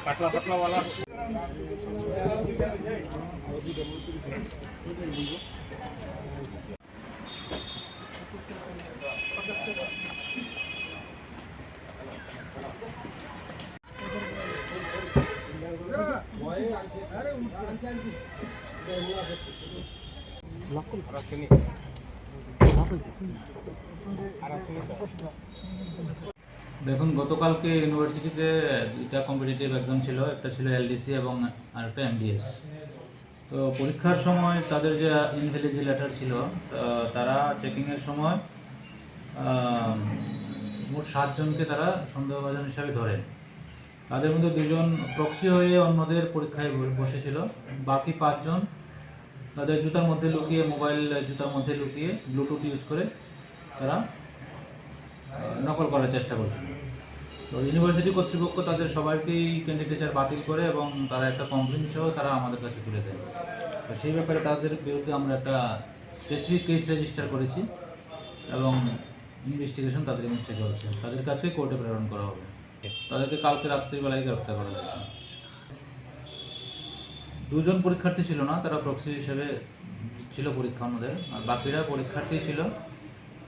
পাতলা পাতলা वाला দেখুন, গতকালকে ইউনিভার্সিটিতে দুইটা কম্পিটিটিভ এক্সাম ছিল, একটা ছিল এলডিসি এবং আরেকটা এমডিএস। তো পরীক্ষার সময় তাদের যে ইনভ্যালিডিটি ছিল, তারা চেকিংয়ের সময় মোট 7 জনকে তারা সন্দেহভাজন হিসাবে ধরেন। তাদের মধ্যে 2 জন প্রক্সি হয়ে অন্যদের পরীক্ষায় বসেছিল। বাকি 5 জন তাদের জুতার মধ্যে লুকিয়ে, মোবাইল জুতার মধ্যে লুকিয়ে ব্লুটুথ ইউজ করে তারা নকল করার চেষ্টা করছিল। তো ইউনিভার্সিটি কর্তৃপক্ষ তাদের সবাইকেই ক্যান্ডিডেচার বাতিল করে এবং তারা একটা কমপ্লেন সহ তারা আমাদের কাছে তুলে দেয়। তো সেই ব্যাপারে তাদের বিরুদ্ধে আমরা একটা স্পেসিফিক কেস রেজিস্টার করেছি এবং ইনভেস্টিগেশন তাদের এগেইনস্টে চলছে। তাদের কাছে কোর্টে প্রেরণ করা হবে। তাদেরকে কালকে রাত্রিবেলায় গ্রেপ্তার করা হয়েছে। 2 জন পরীক্ষার্থী ছিল না, তারা প্রক্সি হিসেবে ছিল পরীক্ষা অন্যদের, আর বাকিরা পরীক্ষার্থী ছিল।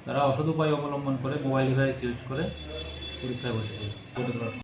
তারা অসৎ উপায় অবলম্বন করে মোবাইল ডিভাইস ইউজ করে পরীক্ষায় বসেছিল।